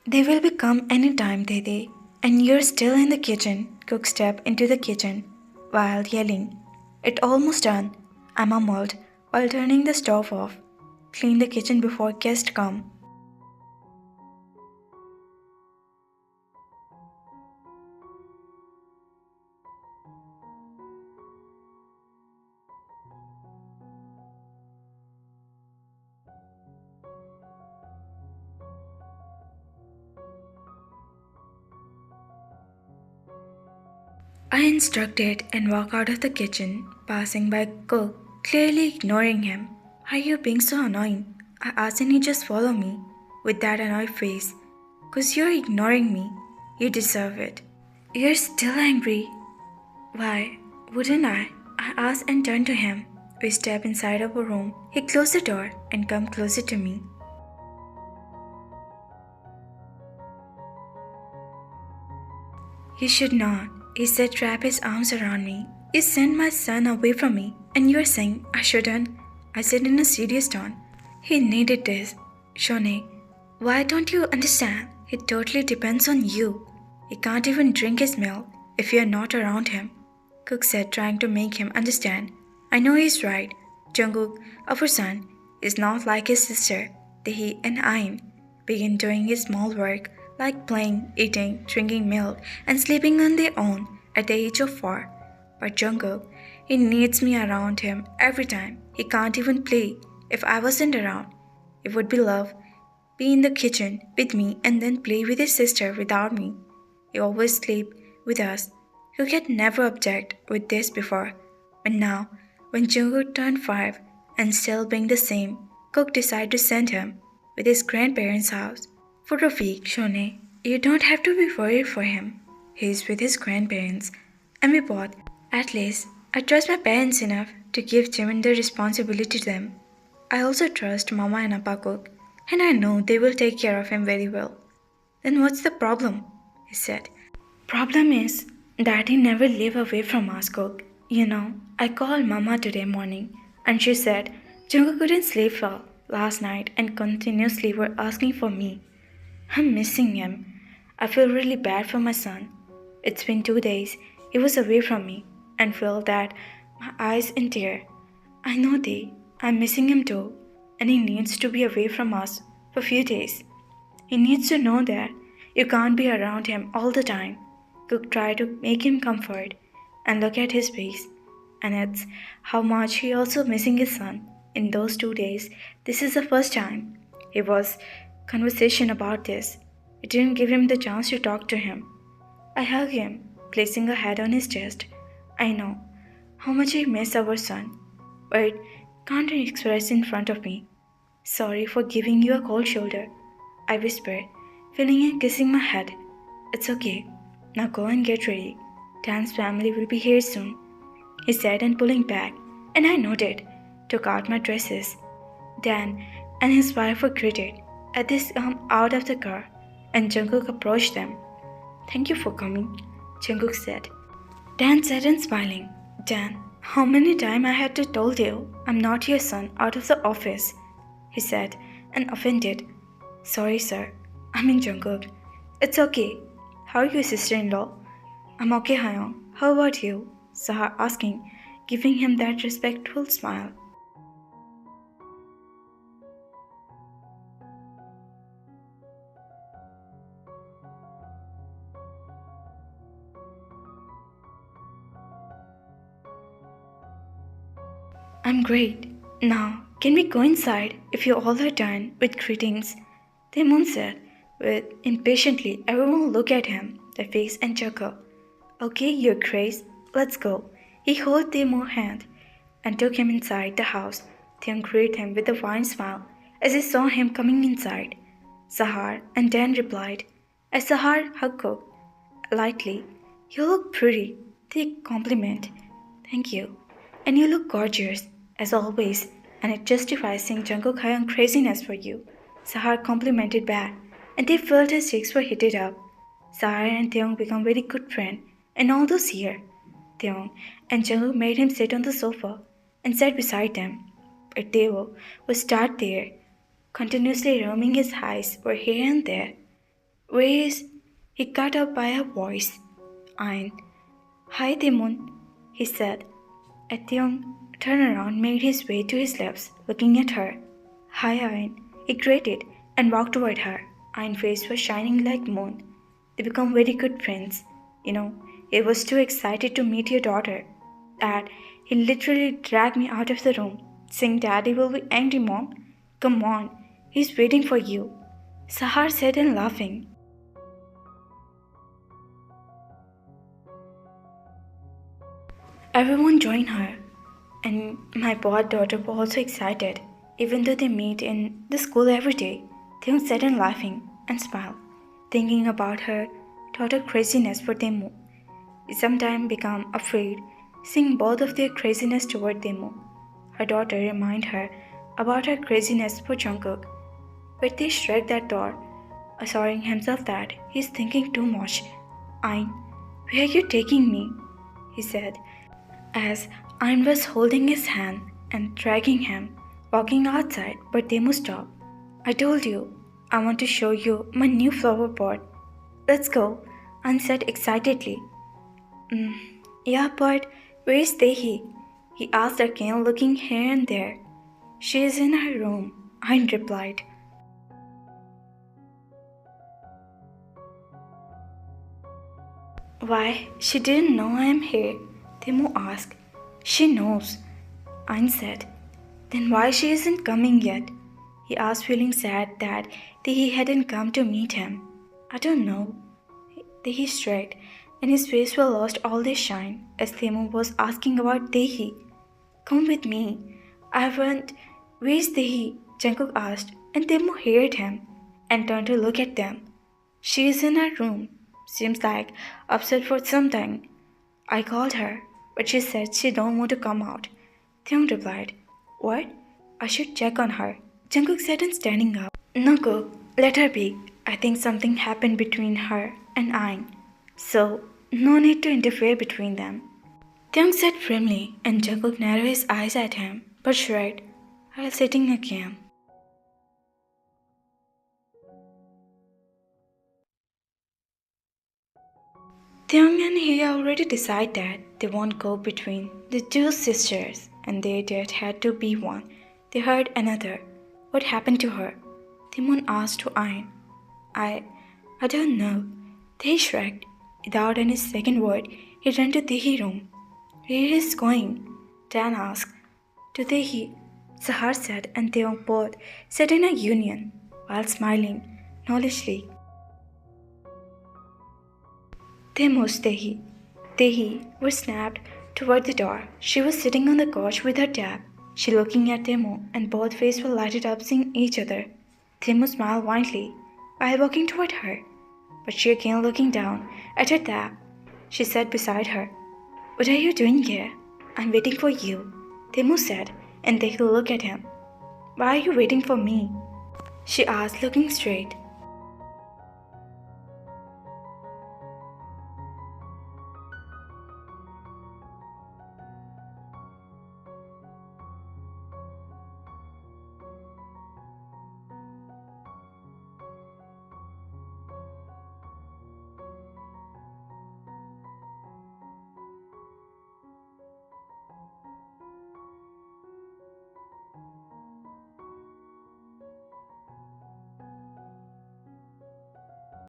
They will be come any time, Dede. And you're still in the kitchen. Cook stepped into the kitchen while yelling. It almost done, I mumbled while turning the stove off. Clean the kitchen before guests come. I instructed and walked out of the kitchen, passing by Cook, clearly ignoring him. Are you being so annoying? I asked and he just followed me with that annoyed face. 'Cause you're ignoring me. You deserve it. You're still angry. Why, wouldn't I? I asked and turned to him. We stepped inside of a room. He closed the door and come closer to me. You should not. He said, wrap his arms around me. You sent my son away from me, and you're saying I shouldn't? I said in a serious tone. He needed this. Shone, why don't you understand? It totally depends on you. He can't even drink his milk if you're not around him. Cook said, trying to make him understand. I know he's right. Jungguk, our son, is not like his sister. Tae-hee and Aien begin doing his small work like playing, eating, drinking milk, and sleeping on their own at the age of 4. But Jungguk, he needs me around him every time. He can't even play if I wasn't around. It would be love, be in the kitchen with me and then play with his sister without me. He always sleep with us. You had never object with this before. But now, when Jungguk turned 5 and still being the same, Cook decided to send him with his grandparents' house. For a week, Shone, you don't have to be worried for him. He's with his grandparents. And we both, at least, I trust my parents enough to give Jimin the responsibility to them. I also trust Mama and Appa Cook, and I know they will take care of him very well. Then what's the problem? He said. Problem is that he never live away from us, Cook. You know, I called Mama today morning, and she said Jungle couldn't sleep well last night and continuously were asking for me. I'm missing him. I feel really bad for my son. It's been 2 days he was away from me and feel that my eyes in tear. I know I'm missing him too, and he needs to be away from us for a few days. He needs to know that you can't be around him all the time. Cook tried to make him comfort and look at his face, and it's how much he also missing his son. In those 2 days, this is the first time he was conversation about this. It didn't give him the chance to talk to him. I hugged him, placing a head on his chest. I know how much I miss our son, but can't express in front of me. Sorry for giving you a cold shoulder, I whispered, feeling and kissing my head. It's okay. Now go and get ready. Dan's family will be here soon, he said and pulling back, and I nodded, took out my dresses. Dan and his wife were greeted as they come out of the car, and Jungguk approached them. Thank you for coming, Jungguk said. Dan said and smiling, Dan, how many times I had to told you I'm not your son out of the office, he said, and offended. Sorry, sir. I mean Jungguk. It's okay. How are you, sister-in-law? I'm okay, Hyung. How about you? Sahar asking, giving him that respectful smile. I'm great. Now, can we go inside if you all are done with greetings? Tae-moon said, with impatiently everyone look at him, their face and chuckle. Okay, your grace, let's go. He held Tae-moo's hand and took him inside the house. Tae-moon greeted him with a fine smile as he saw him coming inside. Sahar and Dan replied. As Sahar hugged Cook lightly, you look pretty. They compliment. Thank you. And you look gorgeous, as always, and it justifies seeing Jungguk Hyung craziness for you. Sahar complimented back, and they felt his cheeks were heated up. Sahar and Taeyong became very good friends in all those years. Taeyong and Jungguk made him sit on the sofa and sat beside them. But Taeyong would start there, continuously roaming his eyes were here and there. Where is? He cut up by her voice. Aien. Hi, Tae-moon, he said. Taeyong turned around, made his way to his lips, looking at her. Hi, Aien, he greeted and walked toward her. Aien's face was shining like moon. They become very good friends. He was too excited to meet your daughter that he literally dragged me out of the room, saying Daddy will be angry, Mom. Come on, he's waiting for you. Sahar said and laughing. Everyone joined her, and my boy daughter was also excited, even though they meet in the school every day. They sat and laughing and smiled, thinking about her daughter craziness for Tae-moo. He sometimes become afraid, seeing both of their craziness toward Tae-moo. Her daughter reminded her about her craziness for Jungguk, but they shrugged that thought, assuring himself that he's thinking too much. Aien, where are you taking me? He said, as Aien was holding his hand and dragging him, walking outside, but Tae-moo stopped. I told you, I want to show you my new flower pot. Let's go, Aien said excitedly. Yeah, but where is Tae-hee? He asked again, looking here and there. She is in her room, Aien replied. Why, she didn't know I am here, Tae-moo asked. She knows, Aien said. Then why she isn't coming yet? He asked, feeling sad that Tae-hee hadn't come to meet him. I don't know. Tae-hee shrugged, and his face was lost all their shine as Tae-moo was asking about Tae-hee. Come with me. I want. Where's Tae-hee? Jungguk asked, and Tae-moo heard him and turned to look at them. She is in her room. Seems like upset for something. I called her, but she said she don't want to come out. Taeyong replied, What? I should check on her. Jungguk said and standing up. No, go. Let her be. I think something happened between her and Aien. So, no need to interfere between them. Taeyong said firmly, and Jungguk narrowed his eyes at him, but shrugged, while sitting again. Taeyong and he already decided that they won't go between the two sisters, and their death had to be one. They heard another. What happened to her? Tae-moon asked to Aien. I don't know. Tae shrugged. Without any second word, he ran to Tae-hee's room. Where is going? Dan asked. To Tae-hee, Sahar said, and Taeyong both sat in a union, while smiling knowledgeably. Tae-moo's Tae-hee. Tae-hee was snapped toward the door. She was sitting on the couch with her tab. She looking at Tae-moo, and both faces were lighted up seeing each other. Tae-moo smiled widely while walking toward her, but she again looking down at her tab. She sat beside her. What are you doing here? I'm waiting for you, Tae-moo said, and Tae-hee looked at him. Why are you waiting for me? She asked, looking straight.